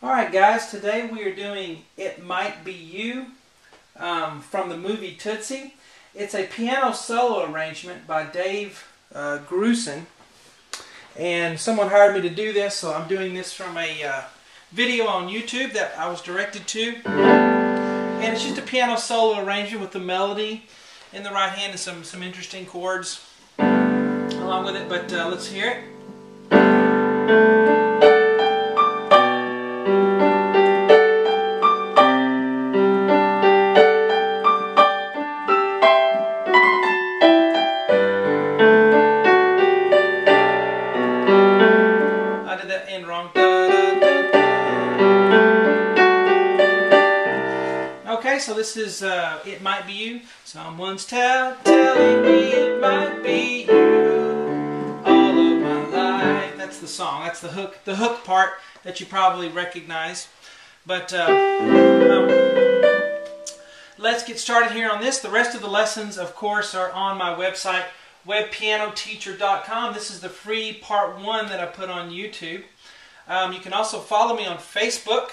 Alright guys, today we are doing It Might Be You from the movie Tootsie. It's a piano solo arrangement by Dave Grusin, and someone hired me to do this, so I'm doing this from a video on YouTube that I was directed to. And it's just a piano solo arrangement with the melody in the right hand and some interesting chords along with it, but let's hear it. Okay, so this is It Might Be You. Someone's telling me it might be you all of my life. That's the song. That's the hook part that you probably recognize. But let's get started here on this. The rest of the lessons, of course, are on my website, webpianoteacher.com. This is the free part 1 that I put on YouTube. You can also follow me on Facebook.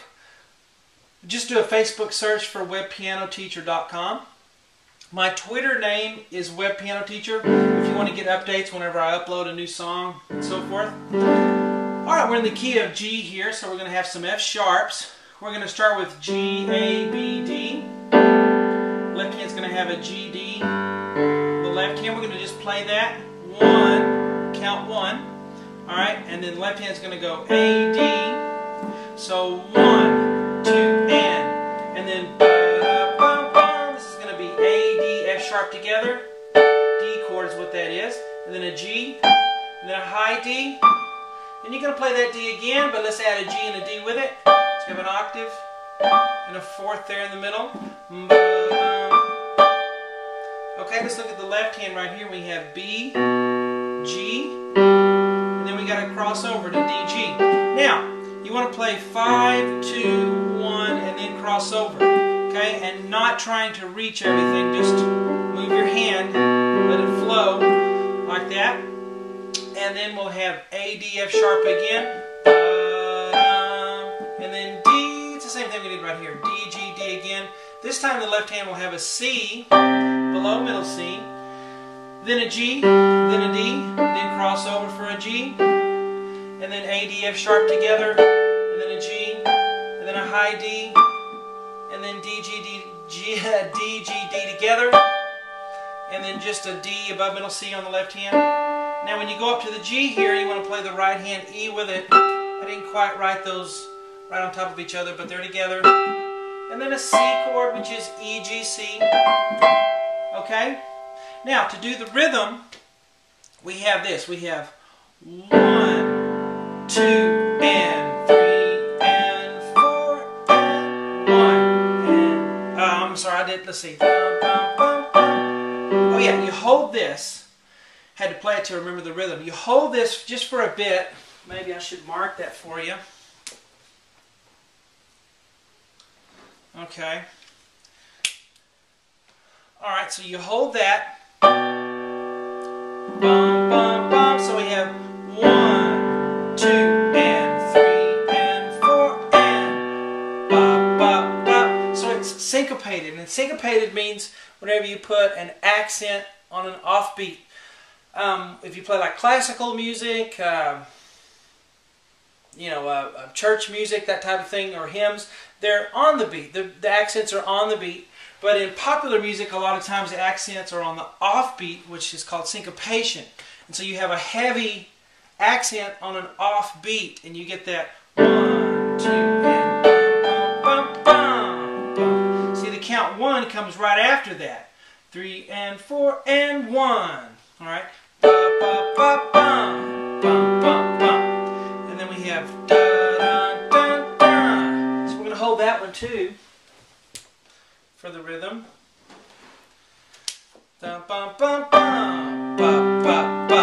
Just do a Facebook search for webpianoteacher.com. My Twitter name is webpianoteacher if you want to get updates whenever I upload a new song and so forth. Alright, we're in the key of G here, so we're going to have some F sharps. We're going to start with G, A, B, D. Left hand's going to have a G, D. The left hand, we're going to just play that. 1, count 1. Alright, and then left hand's going to go A, D. So 1, 2, and then this is going to be A, D, F sharp together. D chord is what that is. And then a G, and then a high D. And you're going to play that D again, but let's add a G and a D with it. Let's have an octave and a fourth there in the middle. Okay, let's look at the left hand right here. We have B, G, and then we got to cross over to D, G. Now, you want to play 5, 2, 1, and then cross over, okay? And not trying to reach everything, just move your hand, let it flow like that. And then we'll have A, D, F sharp again, and then D. It's the same thing we did right here. D, G, D again. This time the left hand will have a C below middle C, then a G, then a D, then cross over for a G. And then A, D, F sharp together, and then a G, and then a high D, and then D, G, D, D, G, D together, and then just a D above middle C on the left hand. Now when you go up to the G here, you want to play the right hand E with it. I didn't quite write those right on top of each other, but they're together. And then a C chord, which is E, G, C. Okay? Now to do the rhythm, we have this. We have 1, 2 and 3 and 4 and 1 and I'm sorry, I did. Let's see. Oh yeah, you hold this. Had to play it to remember the rhythm. You hold this just for a bit. Maybe I should mark that for you. Okay. All right, so you hold that. Bum bum bum. So we have 1, 2 and 3 and 4 and ba ba ba. So it's syncopated, and syncopated means whenever you put an accent on an offbeat. If you play like classical music, church music, that type of thing, or hymns, they're on the beat. The accents are on the beat. But in popular music, a lot of times the accents are on the offbeat, which is called syncopation. And so you have a heavy accent on an off beat, and you get that 1, 2, and bum, bum, bum, bum. See, the count 1 comes right after that. 3 and 4 and 1. All right, ba ba ba bum, bum, bum, bum. And then we have da da da da. So we're going to hold that one too for the rhythm. Da bum bum bum, ba ba ba.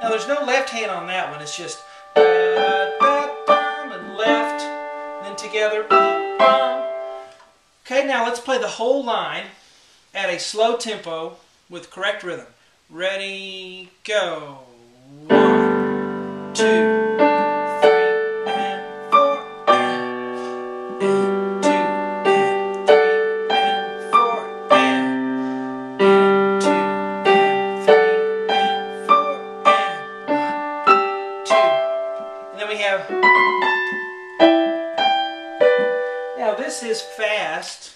Now there's no left hand on that one, it's just da, da, bum, and left, and then together, bum, bum. Okay, now let's play the whole line at a slow tempo with correct rhythm. Ready, go. 1, 2, 3. Then we have, now this is fast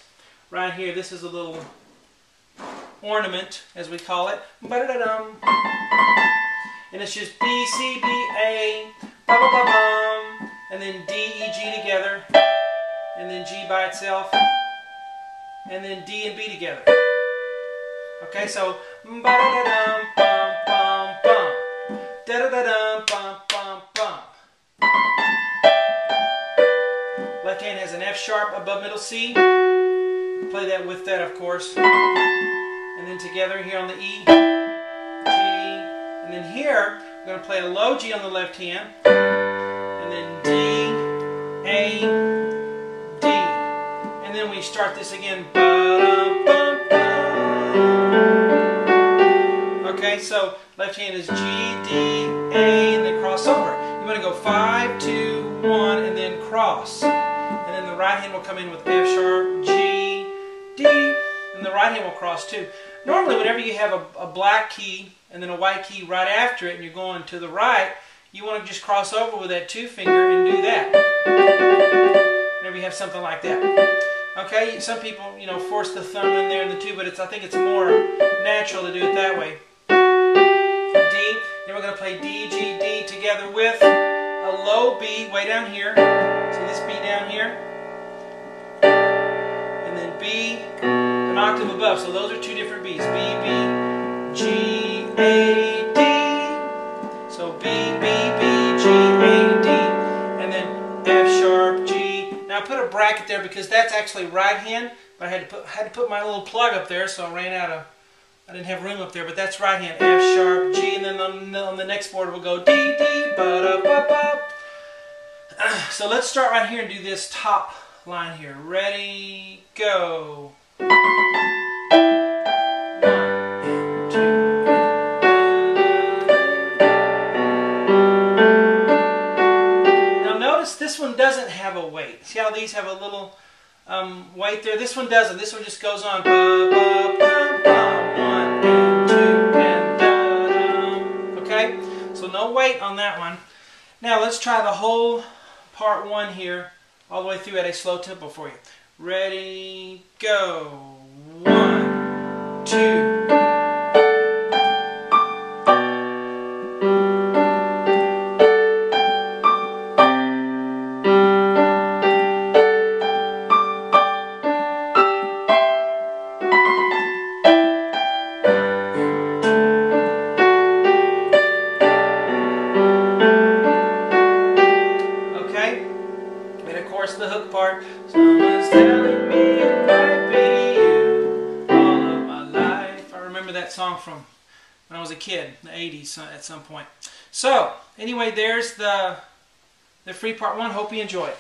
right here. This is a little ornament, as we call it. Ba-da-da-dum. And it's just B, C, B, A, ba-ba-ba-bum, and then D, E, G together, and then G by itself, and then D and B together. Okay, so ba-da-da-dum, bum, bum, bum, da-da-da-dum, bum, bum, bum. Left hand has an F sharp above middle C. Play that with that, of course. And then together here on the E, G, and then here we're going to play a low G on the left hand, and then D, A, D, and then we start this again. Okay, so left hand is G, D, A, and then cross over. You want to go 5, 2, 1, and then cross. And then the right hand will come in with F sharp, G, D, and the right hand will cross too. Normally, whenever you have a black key and then a white key right after it and you're going to the right, you want to just cross over with that 2 finger and do that. Whenever you have something like that. Okay, some people, you know, force the thumb in there and the 2, but I think it's more natural to do it that way. D, then we're going to play D, G, D together with a low B way down here. See this B down here? And then B, an octave above. So those are 2 different B's. B, B, G, A, D. So B, B, B, G, A, D. And then F sharp, G. Now I put a bracket there because that's actually right hand, but I had to put my little plug up there, so I ran out of, I didn't have room up there, but that's right hand. F sharp, G, and then on the next board we'll go D, D, ba-da-ba-ba. So let's start right here and do this top line here. Ready, go. 1, 2. Now notice this one doesn't have a weight. See how these have a little weight there? This one doesn't. This one just goes on. Ba, ba, ba, ba. 1 and 2 and da-dum. Okay? So no weight on that one. Now let's try the whole part 1 here all the way through at a slow tempo for you. Ready, go. 1, 2. The hook part. Someone's telling me it might be you all of my life. I remember that song from when I was a kid, the 80s at some point. So, anyway, there's the free part 1. Hope you enjoy it.